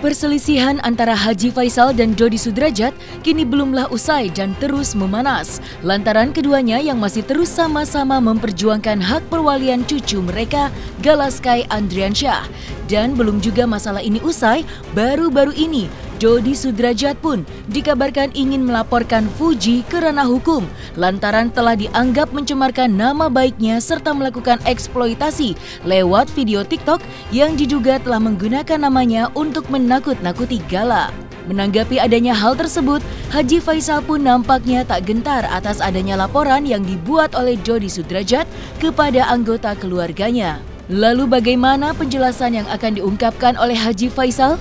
Perselisihan antara Haji Faisal dan Dodi Sudrajat kini belumlah usai dan terus memanas. Lantaran keduanya yang masih terus sama-sama memperjuangkan hak perwalian cucu mereka, Galaskai Andriansyah. Dan belum juga masalah ini usai, baru-baru ini Dodi Sudrajat pun dikabarkan ingin melaporkan Fuji ke ranah hukum lantaran telah dianggap mencemarkan nama baiknya serta melakukan eksploitasi lewat video TikTok yang diduga telah menggunakan namanya untuk menakut-nakuti Gala. Menanggapi adanya hal tersebut, Haji Faisal pun nampaknya tak gentar atas adanya laporan yang dibuat oleh Dodi Sudrajat kepada anggota keluarganya. Lalu bagaimana penjelasan yang akan diungkapkan oleh Haji Faisal?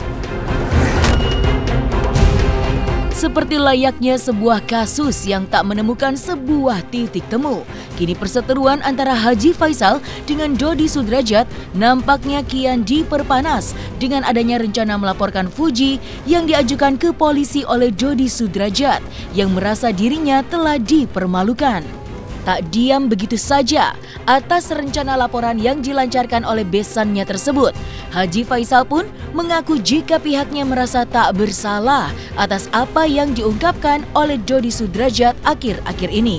Seperti layaknya sebuah kasus yang tak menemukan sebuah titik temu, kini perseteruan antara Haji Faisal dengan Dodi Sudrajat nampaknya kian diperpanas dengan adanya rencana melaporkan Fuji yang diajukan ke polisi oleh Dodi Sudrajat yang merasa dirinya telah dipermalukan. Tak diam begitu saja atas rencana laporan yang dilancarkan oleh besannya tersebut. Haji Faisal pun mengaku jika pihaknya merasa tak bersalah atas apa yang diungkapkan oleh Dodi Sudrajat akhir-akhir ini.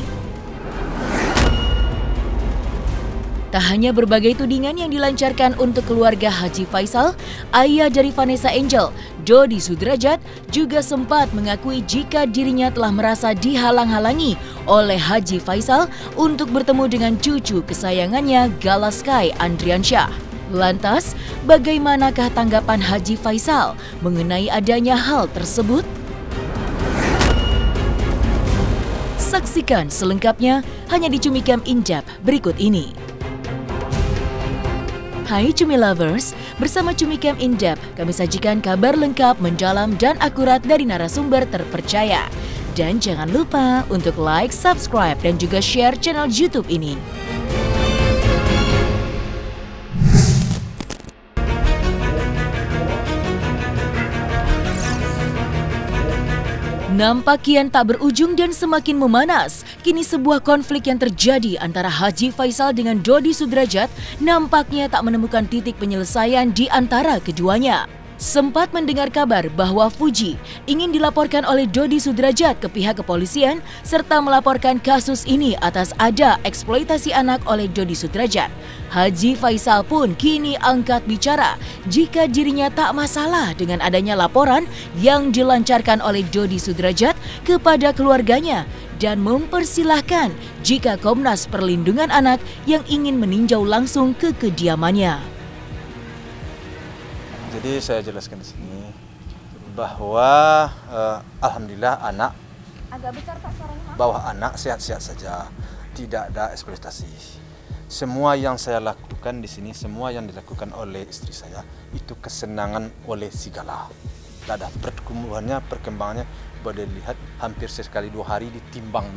Tak hanya berbagai tudingan yang dilancarkan untuk keluarga Haji Faisal, ayah dari Vanessa Angel, Dodi Sudrajat juga sempat mengakui jika dirinya telah merasa dihalang-halangi oleh Haji Faisal untuk bertemu dengan cucu kesayangannya Galaskai Andriansyah. Lantas, bagaimanakah tanggapan Haji Faisal mengenai adanya hal tersebut? Saksikan selengkapnya hanya di Cumikam In-Depth berikut ini. Hai Cumi Lovers, bersama Cumikam In-Depth kami sajikan kabar lengkap, mendalam dan akurat dari narasumber terpercaya. Dan jangan lupa untuk like, subscribe dan juga share channel YouTube ini. Nampak kian tak berujung dan semakin memanas. Kini sebuah konflik yang terjadi antara Haji Faisal dengan Dodi Sudrajat nampaknya tak menemukan titik penyelesaian di antara keduanya. Sempat mendengar kabar bahwa Fuji ingin dilaporkan oleh Dodi Sudrajat ke pihak kepolisian serta melaporkan kasus ini atas ada eksploitasi anak oleh Dodi Sudrajat. Haji Faisal pun kini angkat bicara jika dirinya tak masalah dengan adanya laporan yang dilancarkan oleh Dodi Sudrajat kepada keluarganya dan mempersilahkan jika Komnas Perlindungan Anak yang ingin meninjau langsung ke kediamannya. Jadi saya jelaskan di sini bahwa alhamdulillah anak agak besar Pak suaranya, bahwa anak sehat-sehat saja, tidak ada eksploitasi. Semua yang saya lakukan di sini, semua yang dilakukan oleh istri saya itu kesenangan oleh si Gala. Tidak ada perkembangannya boleh lihat hampir sekali 2 hari ditimbang,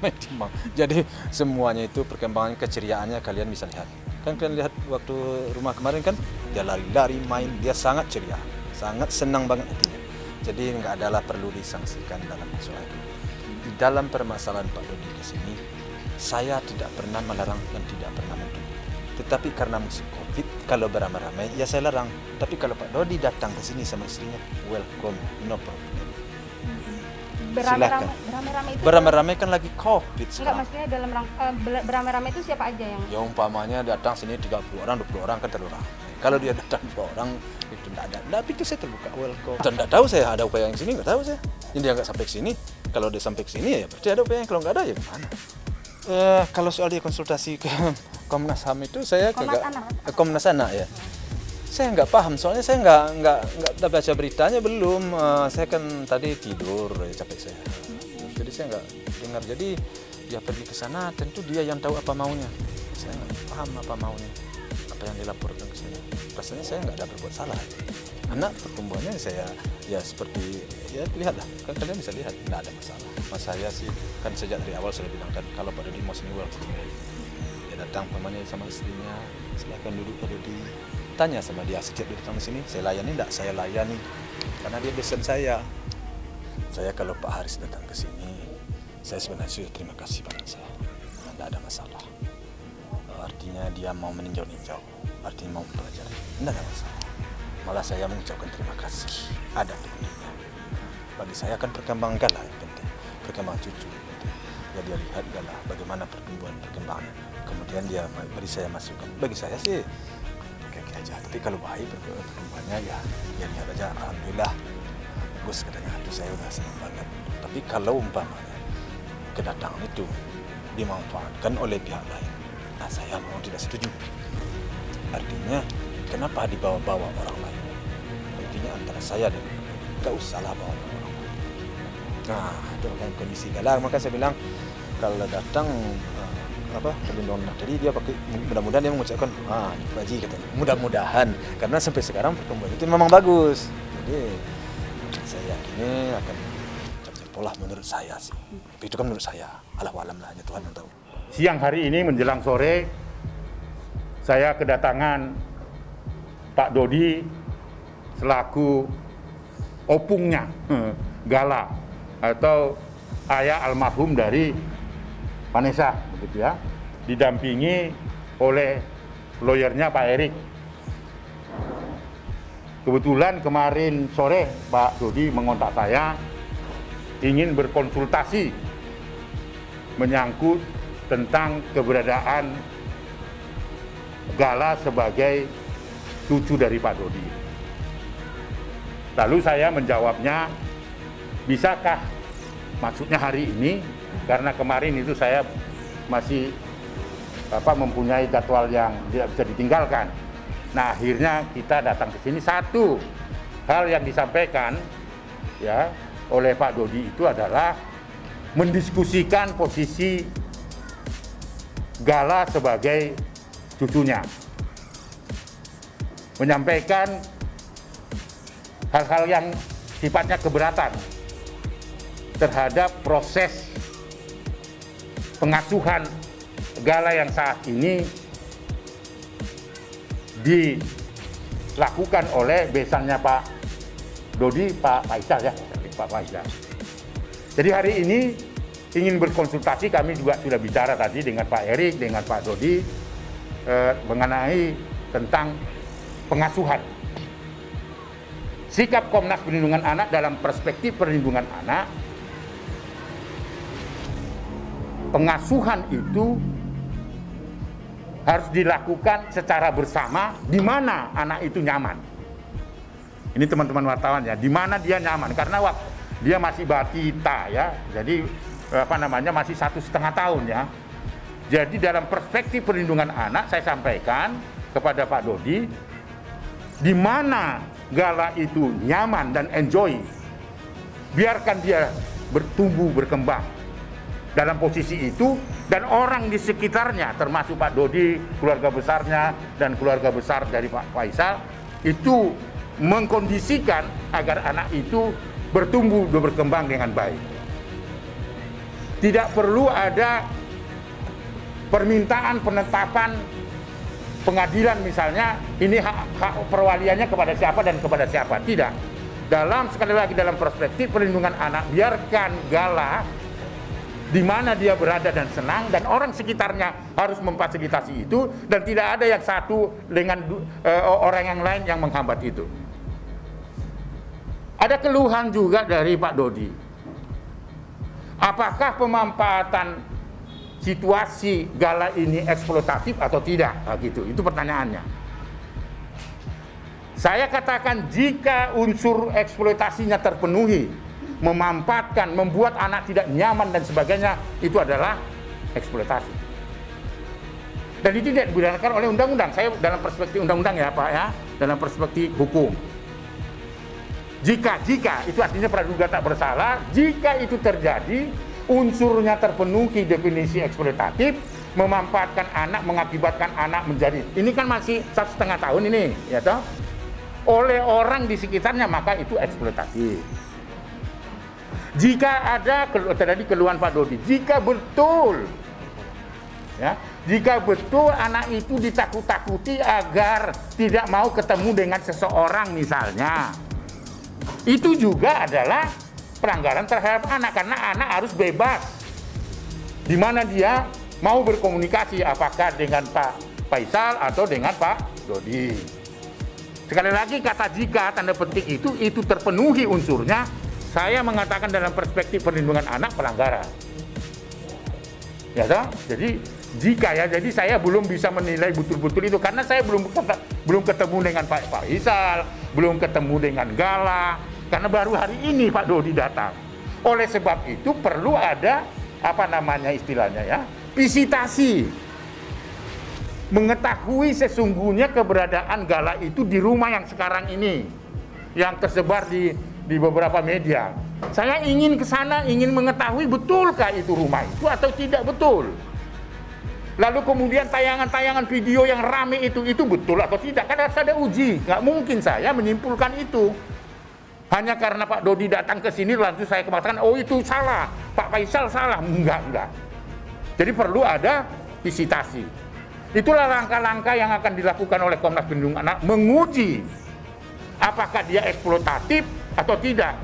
ditimbang. Jadi semuanya itu perkembangannya, keceriaannya kalian bisa lihat. Kan kalian lihat waktu rumah kemarin kan dia lari-lari main, dia sangat ceria, sangat senang banget hatinya. Jadi nggak adalah perlu disangsikan dalam masalah itu. Di dalam permasalahan Pak Dodi di sini, saya tidak pernah melarang dan tidak pernah menuntut. Tetapi karena musim Covid, kalau beramai-ramai ya saya larang. Tapi kalau Pak Dodi datang ke sini sama istrinya, welcome, no problem. Silakan. Beramai-ramai kan lagi Covid sekarang. Enggak, maksudnya dalam beramai-ramai itu siapa aja yang? Ya umpamanya datang sini 30 orang, 20 orang kan terlalu ramai. Kalau dia datang 2 orang itu tidak ada. Tapi itu saya terbuka, welcome. Dan tidak tahu saya ada upaya yang sini, nggak tahu saya. Ini dia nggak sampai ke sini. Kalau dia sampai ke sini ya berarti ada upaya. Kalau nggak ada ya gimana? Kalau soal dia konsultasi ke Komnas HAM itu saya Komnas Anak ya. Saya nggak paham, soalnya saya nggak baca beritanya belum. Saya kan tadi tidur, capek saya. Jadi saya nggak dengar. Jadi dia pergi ke sana, tentu dia yang tahu apa maunya. Saya nggak paham apa maunya, apa yang dilaporkan ke saya. Rasanya saya nggak ada berbuat salah. Anak pertumbuhannya saya ya seperti ya lihatlah, kan kalian bisa lihat nggak ada masalah. Mas saya sih kan sejak dari awal sudah bilang kan kalau Pak Dodi mau sini welcome. Dia datang pamannya sama istrinya, silakan duduk Pak Dodi. Tanya sama dia, setiap dia datang ke sini, saya layani enggak? Saya layani. Karena dia besan saya. Saya kalau Pak Haris datang ke sini, saya sebenarnya sudah terima kasih banget saya. Tidak ada masalah. Artinya dia mau meninjau-ninjau, artinya mau pelajari. Tidak ada masalah. malah saya mengucapkan terima kasih. Ada tentunya. Bagi saya kan perkembangan Gala yang penting, perkembangan cucu. Ya dia lihat Gala bagaimana perkembangannya. Kemudian dia beri saya masukan. Bagi saya sih oke aja. Tapi kalau baik perkembangannya ya lihat aja. Alhamdulillah bagus katanya. Aduh saya udah senang banget. Tapi kalau umpamanya kedatangan itu dimanfaatkan oleh pihak lain, nah saya mau tidak setuju. Artinya kenapa dibawa-bawa orang lain? Intinya antara saya dan nggak usahlah bawa orang lain. Nah itu dalam kondisi Gala, maka saya bilang kalau datang perlindungan anak tadi dia pakai, mudah-mudahan dia mengucapkan Ibu Haji katanya, mudah-mudahan, karena sampai sekarang perkembangan itu memang bagus. Jadi saya yakini akan pola menurut saya sih. Itu kan menurut saya. Allahu a'lam lah, hanya Tuhan yang tahu. Siang hari ini menjelang sore, saya kedatangan Pak Dodi selaku opungnya Gala atau ayah almarhum dari Vanessa, begitu ya, didampingi oleh lawyernya Pak Erik. Kebetulan kemarin sore Pak Dodi mengontak saya ingin berkonsultasi menyangkut tentang keberadaan Gala sebagai cucu dari Pak Dodi. Lalu saya menjawabnya, bisakah maksudnya hari ini, karena kemarin itu saya masih mempunyai jadwal yang tidak bisa ditinggalkan. Nah akhirnya kita datang ke sini. Satu hal yang disampaikan ya oleh Pak Dodi itu adalah mendiskusikan posisi Gala sebagai cucunya, menyampaikan hal-hal yang sifatnya keberatan terhadap proses pengasuhan Gala yang saat ini dilakukan oleh besannya Pak Dodi, Pak Faisal ya, Pak Faisal. Jadi hari ini ingin berkonsultasi, kami juga sudah bicara tadi dengan Pak Erik, dengan Pak Dodi mengenai tentang pengasuhan. Sikap Komnas Perlindungan Anak dalam perspektif perlindungan anak, pengasuhan itu harus dilakukan secara bersama di mana anak itu nyaman. Ini teman-teman wartawan ya, di mana dia nyaman, karena waktu dia masih batita ya, jadi masih 1,5 tahun ya. Jadi dalam perspektif perlindungan anak saya sampaikan kepada Pak Dodi, di mana Gala itu nyaman dan enjoy, biarkan dia bertumbuh berkembang dalam posisi itu, dan orang di sekitarnya termasuk Pak Dodi, keluarga besarnya dan keluarga besar dari Pak Faisal itu mengkondisikan agar anak itu bertumbuh dan berkembang dengan baik. Tidak perlu ada permintaan penetapan pengadilan misalnya, ini hak perwaliannya kepada siapa dan kepada siapa. Tidak. Sekali lagi dalam perspektif perlindungan anak, biarkan Gala di mana dia berada dan senang, dan orang sekitarnya harus memfasilitasi itu, dan tidak ada yang satu dengan orang yang lain yang menghambat itu. Ada keluhan juga dari Pak Dodi. Apakah pemanfaatan situasi Gala ini eksploitatif atau tidak? Nah, gitu. Itu pertanyaannya. Saya katakan jika unsur eksploitasinya terpenuhi, memanfaatkan, membuat anak tidak nyaman dan sebagainya, itu adalah eksploitasi. Dan itu tidak dibenarkan oleh undang-undang. Saya dalam perspektif undang-undang ya Pak ya, dalam perspektif hukum. Jika itu artinya praduga tak bersalah, jika itu terjadi, unsurnya terpenuhi definisi eksploitatif, memanfaatkan anak, mengakibatkan anak menjadi, ini kan masih 1,5 tahun ini, ya toh, oleh orang di sekitarnya, maka itu eksploitatif. Jika ada terjadi keluhan Pak Dodi, jika betul anak itu ditakut-takuti agar tidak mau ketemu dengan seseorang misalnya, itu juga adalah pelanggaran terhadap anak, karena anak harus bebas di mana dia mau berkomunikasi, apakah dengan Pak Faisal atau dengan Pak Dodi. Sekali lagi kata jika tanda petik itu terpenuhi unsurnya, saya mengatakan dalam perspektif perlindungan anak pelanggaran. Ya toh? Jadi jika ya, jadi saya belum bisa menilai betul-betul itu karena saya belum ketemu dengan Pak Faisal, belum ketemu dengan Gala, karena baru hari ini Pak Dodi datang. Oleh sebab itu perlu ada apa namanya istilahnya ya, visitasi, mengetahui sesungguhnya keberadaan Gala itu di rumah yang sekarang ini, yang tersebar di beberapa media. Saya ingin ke sana, ingin mengetahui betulkah itu rumah itu atau tidak betul. Lalu kemudian tayangan-tayangan video yang rame itu betul atau tidak, kan harus ada uji. Nggak mungkin saya menyimpulkan itu. Hanya karena Pak Dodi datang ke sini langsung saya mengatakan, oh itu salah, Pak Faisal salah. Enggak. Jadi perlu ada visitasi. Itulah langkah-langkah yang akan dilakukan oleh Komnas Perlindungan Anak, menguji apakah dia eksploitatif atau tidak.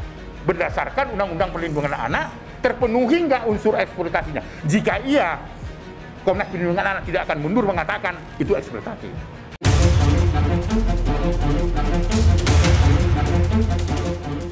Berdasarkan Undang-Undang Perlindungan Anak, terpenuhi nggak unsur eksploitasinya. Jika iya, Komnas Perlindungan Anak tidak akan mundur mengatakan itu eksploitatif.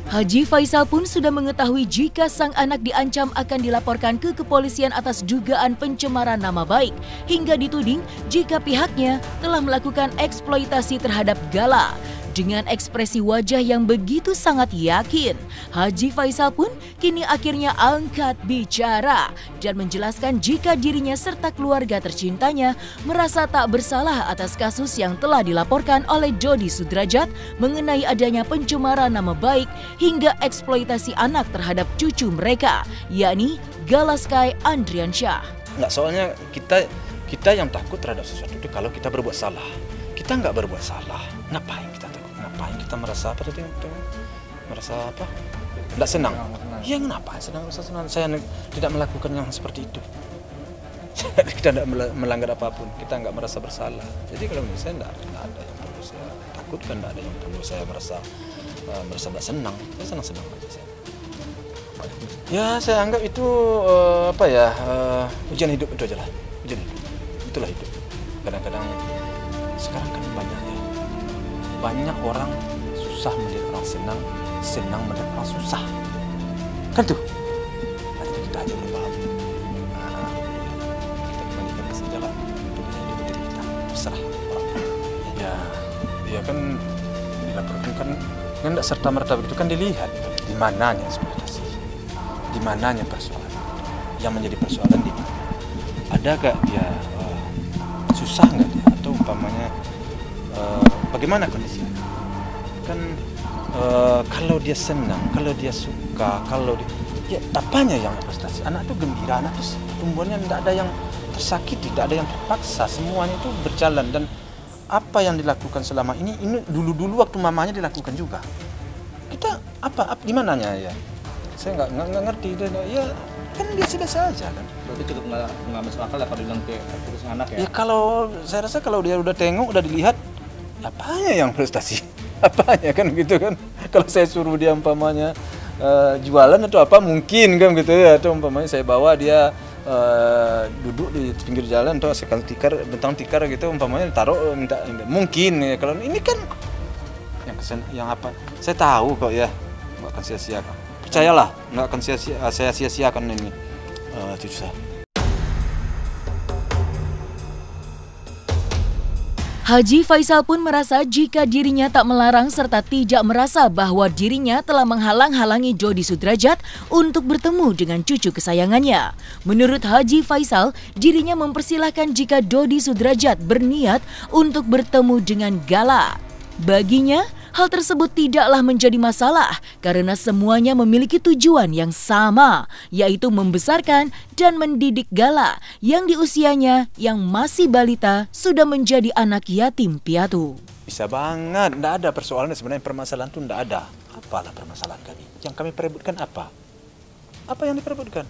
Haji Faisal pun sudah mengetahui jika sang anak diancam akan dilaporkan ke kepolisian atas dugaan pencemaran nama baik, hingga dituding jika pihaknya telah melakukan eksploitasi terhadap Gala. Dengan ekspresi wajah yang begitu sangat yakin, Haji Faisal pun kini akhirnya angkat bicara dan menjelaskan jika dirinya serta keluarga tercintanya merasa tak bersalah atas kasus yang telah dilaporkan oleh Dodi Sudrajat mengenai adanya pencemaran nama baik hingga eksploitasi anak terhadap cucu mereka, yakni Gala Sky Andriansyah. Enggak, soalnya kita yang takut terhadap sesuatu itu kalau kita berbuat salah. Kita nggak berbuat salah, ngapain kita takut? Ngapain kita merasa apa tadi? Merasa apa? Tidak senang. Ya kenapa? Senang. Saya tidak melakukan yang seperti itu. Kita tidak melanggar apapun. Kita nggak merasa bersalah. Jadi kalau menurut saya tidak ada yang perlu saya takutkan, tidak ada yang perlu saya merasa tidak senang. Saya senang-senang aja saya. Ya saya anggap itu ujian hidup itu aja lah. Ujian hidup. Itulah hidup. Kadang-kadang sekarang kan banyak orang susah melihat orang senang, senang melihat orang susah. Kan tuh. Nanti kita aja berpaham. Kita kembalikan ke sejarah untuk hidup diri kita. Terserah orang. Ya kan dilaporkan kan tidak serta-merta begitu kan dilihat di mananya eksploitasi. Di mananya persoalan. Yang menjadi persoalan di mana? Ada gak dia susah nggak dia atau umpamanya bagaimana kondisinya? Kan kalau dia senang, kalau dia suka, ya apanya yang prestasi? Anak itu gembira, anak itu pertumbuhannya tidak ada yang tersakiti, tidak ada yang terpaksa, semuanya itu berjalan. Dan apa yang dilakukan selama ini dulu waktu mamanya dilakukan juga. Kita di mananya ya? Saya nggak ngerti. Ya kan biasa-biasa aja kan. Berarti cukup nggak masuk akal ya kalau bilang ke keputusan anak ya? Ya kalau saya rasa kalau dia udah tengok, udah dilihat, apanya yang prestasi? Apanya kan gitu kan? Kalau saya suruh dia umpamanya jualan atau apa mungkin kan gitu ya, atau umpamanya saya bawa dia duduk di pinggir jalan atau sekali bentang tikar gitu umpamanya taruh minta mungkin ya. Kalau ini kan yang apa? Saya tahu kok ya, nggak akan sia-siakan. Percayalah, nggak akan saya sia-siakan ini cucu saya. Haji Faisal pun merasa jika dirinya tak melarang serta tidak merasa bahwa dirinya telah menghalang-halangi Dodi Sudrajat untuk bertemu dengan cucu kesayangannya. Menurut Haji Faisal, dirinya mempersilahkan jika Dodi Sudrajat berniat untuk bertemu dengan Gala. Baginya, hal tersebut tidaklah menjadi masalah karena semuanya memiliki tujuan yang sama, yaitu membesarkan dan mendidik Gala yang di usianya yang masih balita sudah menjadi anak yatim piatu. Bisa banget, tidak ada persoalan sebenarnya, permasalahan itu tidak ada. Apalah permasalahan kami? Yang kami perebutkan apa? Apa yang diperebutkan?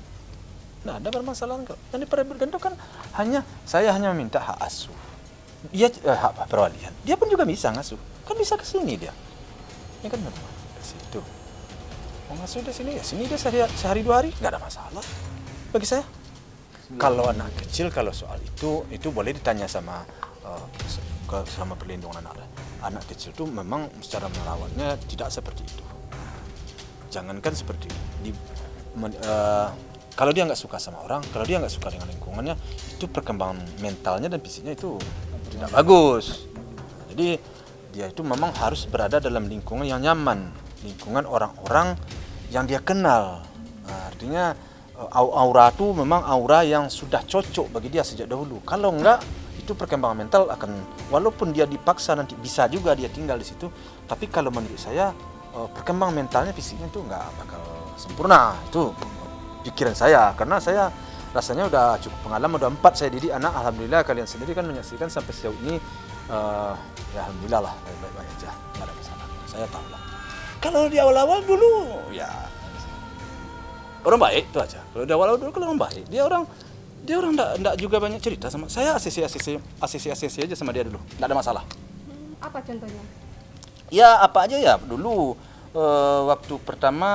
Tidak ada permasalahan kok. Yang diperebutkan itu kan saya hanya meminta hak asuh. Dia hak perwalian. Dia pun juga bisa ngasuh. Kan bisa ke sini dia. Ini kan ke situ. Mau ngasuh di sini ya sini dia sehari 2 hari nggak ada masalah bagi saya. Kalau anak kecil kalau soal itu boleh ditanya sama perlindungan anak. anak kecil itu memang secara merawatnya tidak seperti itu. Jangankan seperti kalau dia nggak suka sama orang, kalau dia nggak suka dengan lingkungannya, itu perkembangan mentalnya dan fisiknya itu tidak bagus. Jadi dia itu memang harus berada dalam lingkungan yang nyaman, lingkungan orang-orang yang dia kenal. Nah, artinya aura itu memang aura yang sudah cocok bagi dia sejak dahulu. Kalau enggak, itu perkembangan mental akan, walaupun dia dipaksa nanti bisa juga dia tinggal di situ, tapi kalau menurut saya perkembangan mentalnya, fisiknya itu nggak bakal sempurna. Itu pikiran saya, karena saya rasanya udah cukup pengalaman, udah 4 saya didik anak. Alhamdulillah kalian sendiri kan menyaksikan sampai sejauh ini, ya alhamdulillah lah, baik-baik aja, nggak ada masalah. Saya tahu lah. Kalau di awal-awal dulu, ya orang baik itu aja. Kalau di awal-awal dulu kalau orang baik, dia orang enggak juga banyak cerita sama saya, ACC aja sama dia dulu, enggak ada masalah. Apa contohnya? Ya apa aja ya dulu, waktu pertama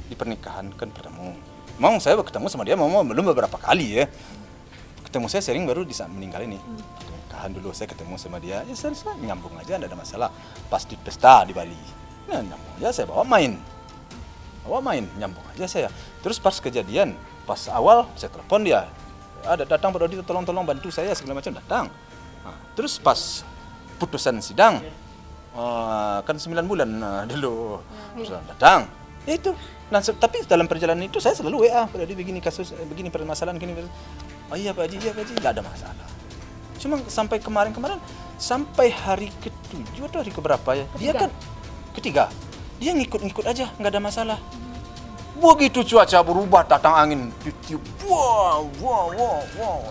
di pernikahan kan bertemu. Memang saya ketemu sama dia belum beberapa kali ya. Ketemu saya sering baru di saat meninggal ini. Pernikahan dulu saya ketemu sama dia, ya saya nyambung aja, enggak ada masalah. Pas di pesta di Bali, nah nyambung aja, saya bawa main, nyambung aja saya. Terus pas kejadian, pas awal saya telepon dia, ada datang Pak Dodi, tolong bantu saya segala macam, datang. Nah, terus pas putusan sidang, kan 9 bulan dulu, datang. Ya itu. Nah, tapi dalam perjalanan itu saya selalu WA, Pak Dodi begini kasus, begini permasalahan, gini. Oh iya Pak Haji, nggak ada masalah. Cuma sampai kemarin, sampai hari ke-7 atau hari ke-berapa ya, dia kan ketiga, dia ngikut aja, nggak ada masalah. Begitu cuaca berubah, datang angin, tiup, wow,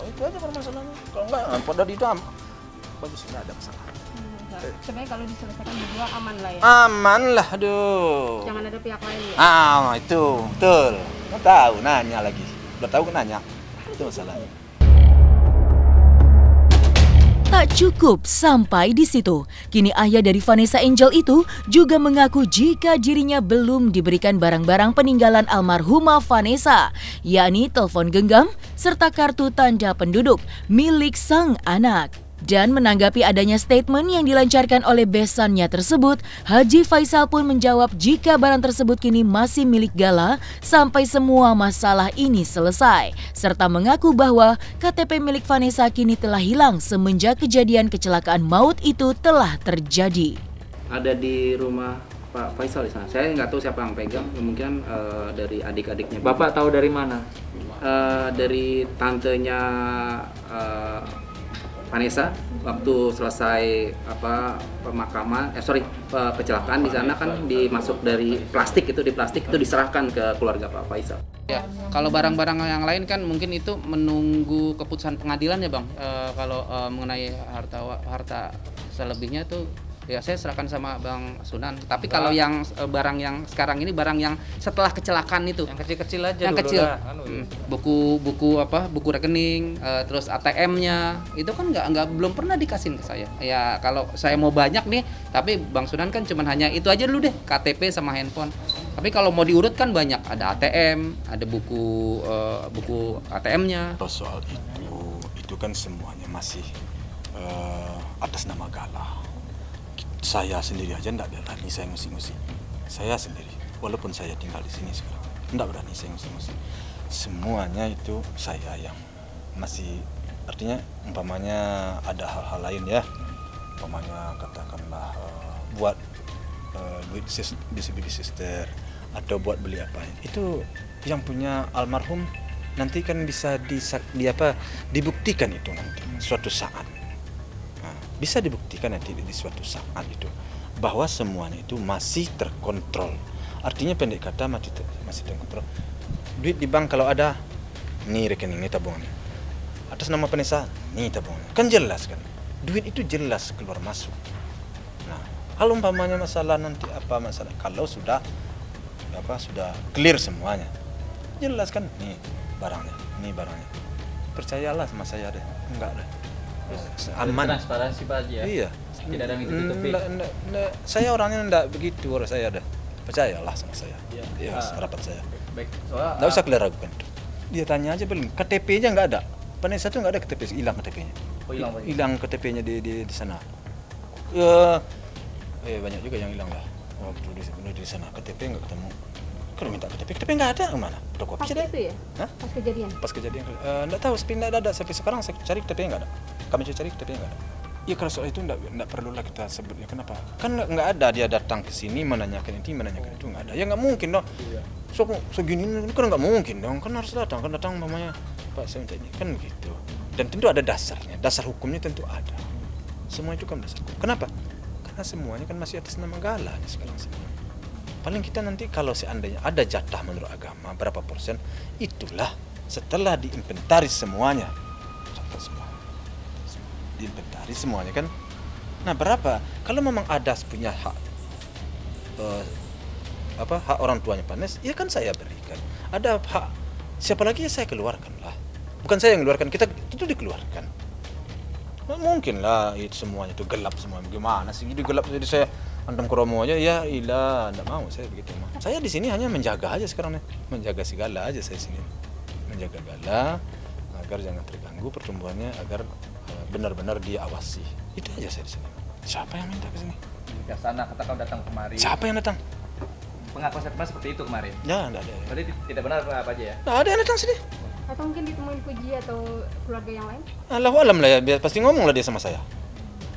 itu aja permasalahannya. Kalau nggak, pada di dalam, bagus, nggak ada masalah. Sebenarnya kalau diselesaikan berdua aman lah ya? Aman lah, aduh. Jangan ada pihak lain ya? Itu, betul. Nggak tahu, nanya lagi. Udah tahu nanya, itu masalahnya. Tak cukup sampai di situ. Kini ayah dari Vanessa Angel itu juga mengaku jika dirinya belum diberikan barang-barang peninggalan almarhumah Vanessa, yakni telepon genggam serta kartu tanda penduduk milik sang anak. Dan menanggapi adanya statement yang dilancarkan oleh besannya tersebut, Haji Faisal pun menjawab jika barang tersebut kini masih milik Gala sampai semua masalah ini selesai, serta mengaku bahwa KTP milik Vanessa kini telah hilang semenjak kejadian kecelakaan maut itu telah terjadi. Ada di rumah Pak Faisal di sana. Saya nggak tahu siapa yang pegang, mungkin dari adik-adiknya. Bapak tahu dari mana? Dari tantenya Vanessa waktu selesai kecelakaan di sana kan dimasuk dari plastik itu diserahkan ke keluarga Pak Faisal. Ya, kalau barang-barang yang lain kan mungkin itu menunggu keputusan pengadilan ya Bang. Kalau mengenai harta selebihnya itu ya saya serahkan sama Bang Sunan. Tapi kalau yang barang yang sekarang ini barang yang setelah kecelakaan itu, yang kecil-kecil aja, yang kecil, buku rekening, terus ATM-nya itu kan belum pernah dikasihin ke saya. Ya kalau saya mau banyak nih, tapi Bang Sunan kan cuman hanya itu aja dulu deh, KTP sama handphone. Tapi kalau mau diurut kan banyak, ada ATM, ada buku ATM-nya. Soal itu kan semuanya masih atas nama Gala. Saya sendiri aja enggak berani saya ngusi-ngusi. Saya sendiri, walaupun saya tinggal di sini sekarang, enggak berani saya ngusi-ngusi. Semuanya itu saya yang masih, artinya umpamanya ada hal-hal lain ya. Umpamanya katakanlah buat duit baby sister atau buat beli apa. Itu yang punya almarhum nanti kan bisa dibuktikan itu nanti suatu saat. Bisa dibuktikan nanti di suatu saat itu bahwa semuanya itu masih terkontrol. Artinya pendek kata masih terkontrol. Duit di bank kalau ada, nih rekening, nih tabungannya. Atas nama Vanessa, nih tabungannya. Kan jelas kan. Duit itu jelas keluar masuk. Nah, kalau umpamanya masalah nanti kalau sudah clear semuanya. Jelas kan, nih barangnya. Percayalah sama saya deh. Enggak deh. Aman. Transparansi Pak Haji ya? Iya. Tidak ada yang ditutupi. Saya orangnya enggak begitu, orang saya ada. Percayalah sama saya. Iya, harapan saya. Baik. Enggak usah kalian ragukan itu. Dia tanya aja belum. KTP-nya enggak ada. Vanessa tuh enggak ada KTP, hilang KTP-nya. Oh, hilang Pak Haji. Hilang KTP-nya di sana. Banyak juga yang hilang lah. Waktu di sana KTP nggak ketemu. Kalau minta KTP nggak ada, kemana? Fotokopi Pas saja. itu ya? Hah? Pas kejadian? Pas kejadian, nggak tahu, nggak ada. Sampai sekarang saya cari KTP nggak ada. Kami cari KTP nggak ada. Ya kalau soal itu nggak perlulah kita sebut ya, kenapa? Kan nggak ada dia datang ke sini menanyakan itu nggak ada. Ya nggak mungkin dong. Segini ini kan nggak mungkin dong. Kan harus datang mamanya Pak saya minta ini kan gitu. Dan tentu ada dasarnya. Dasar hukumnya tentu ada. Semua itu kan dasar hukum. Kenapa? Karena semuanya kan masih atas nama Gala sekarang semua. Paling kita nanti kalau seandainya ada jatah menurut agama berapa persen, itulah setelah diinventaris semuanya. Diinventaris semuanya kan. Nah berapa? Kalau memang ada punya hak hak orang tuanya Panes, ya kan saya berikan. Ada hak siapa lagi ya saya keluarkan lah. Bukan saya yang mengeluarkan, kita itu dikeluarkan. Nah, mungkin lah itu semuanya itu gelap semua. Gimana sih? Jadi gelap jadi saya antam kromo aja ya ilah, enggak mau saya begitu mah. Saya di sini hanya menjaga aja sekarang nih. Menjaga si Gala aja saya sini. Menjaga Gala agar jangan terganggu pertumbuhannya, agar benar-benar dia awasi. Itu aja saya di sini. Siapa yang minta ke sini? Ke sana kata kau datang kemari. Siapa yang datang? Pengakuan saya seperti itu kemarin. Ya, enggak ada. Berarti tidak benar apa aja ya? Enggak ada yang datang sini. Atau mungkin ditemuin Puji atau keluarga yang lain? Allahu alam lah ya, pasti ngomong lah dia sama saya.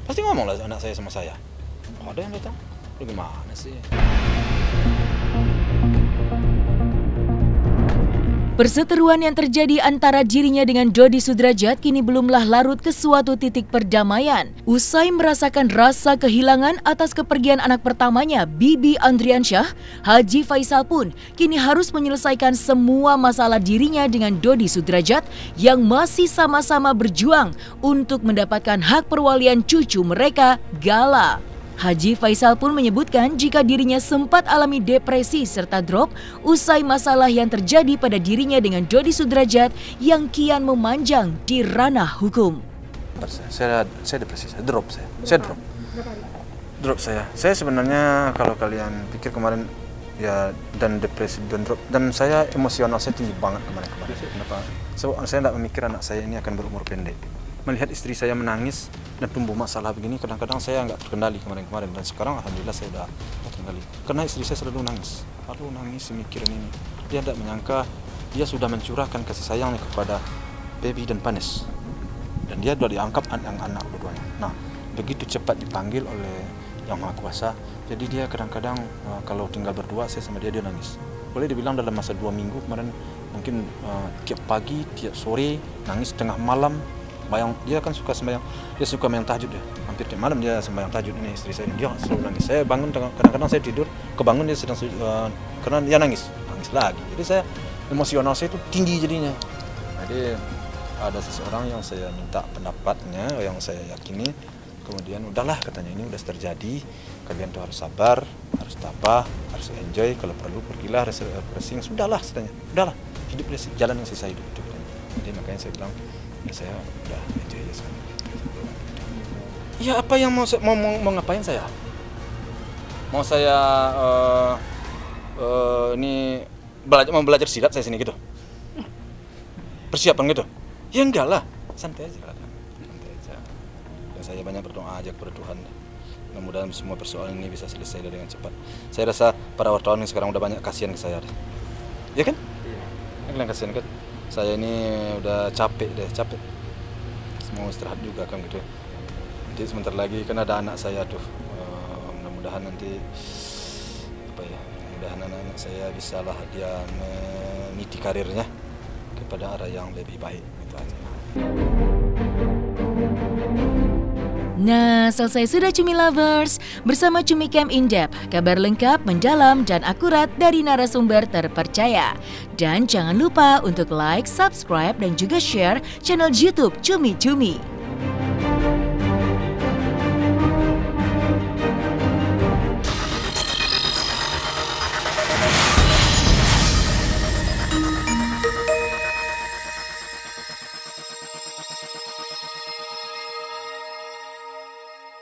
Pasti ngomong lah anak saya sama saya. Oh, ada yang datang? Lu gimana sih? Perseteruan yang terjadi antara dirinya dengan Dodi Sudrajat kini belumlah larut ke suatu titik perdamaian. Usai merasakan rasa kehilangan atas kepergian anak pertamanya, Bibi Andriansyah, Haji Faisal pun kini harus menyelesaikan semua masalah dirinya dengan Dodi Sudrajat yang masih sama-sama berjuang untuk mendapatkan hak perwalian cucu mereka, Gala. Haji Faisal pun menyebutkan jika dirinya sempat alami depresi serta drop usai masalah yang terjadi pada dirinya dengan Dodi Sudrajat yang kian memanjang di ranah hukum. Saya depresi, saya drop. Drop saya. Saya sebenarnya kalau kalian pikir kemarin ya dan depresi dan drop dan saya emosional saya tinggi banget kemarin. Kenapa? Saya tidak memikir anak saya ini akan berumur pendek. Melihat istri saya menangis dan tumbuh masalah begini, kadang-kadang saya nggak terkendali kemarin-kemarin, dan sekarang alhamdulillah saya udah terkendali. Karena istri saya selalu nangis mikirin ini. Dia tidak menyangka dia sudah mencurahkan kasih sayangnya kepada Baby dan Panes, dan dia sudah dianggap anak keduanya. Nah, begitu cepat dipanggil oleh Yang Maha Kuasa, jadi dia kadang-kadang kalau tinggal berdua saya sama dia nangis. Boleh dibilang dalam masa 2 minggu kemarin mungkin tiap pagi, tiap sore nangis, tengah malam. Dia kan suka sembahyang, dia suka main tahajud ya. Hampir tiap malam dia sembahyang tahajud ini istri saya. Dia selalu nangis. Saya bangun kadang-kadang saya tidur, kebangun dia sedang karena dia nangis lagi. Jadi saya emosional saya itu tinggi jadinya. Jadi ada seseorang yang saya minta pendapatnya, yang saya yakini. Kemudian udahlah katanya ini udah terjadi. Kalian tuh harus sabar, harus tabah, harus enjoy. Kalau perlu pergilah refreshing. Sudahlah katanya. Udahlah hidup jalan yang sisa hidup itu. Jadi makanya saya bilang. Ya saya udah enjoy aja sekarang. Ya apa yang mau ngapain saya? Mau saya ini mau belajar silat saya sini gitu? Persiapan gitu? Ya enggak lah, santai aja. Dan saya banyak berdoa aja kepada Tuhan. Mudah-mudahan semua persoalan ini bisa selesai dengan cepat. Saya rasa para wartawan yang sekarang udah banyak kasihan ke saya. Ya kan? Kalian kasihan kan? Saya ini udah capek. Mau istirahat juga kan gitu. Nanti sebentar lagi kan ada anak saya tuh. Mudah-mudahan nanti mudah-mudahan anak saya bisalah dia meniti karirnya kepada arah yang lebih baik gitu aja. Nah, selesai sudah Cumi Lovers. Bersama Cumi Camp In-Depth, kabar lengkap, mendalam, dan akurat dari narasumber terpercaya. Dan jangan lupa untuk like, subscribe, dan juga share channel YouTube Cumi Cumi.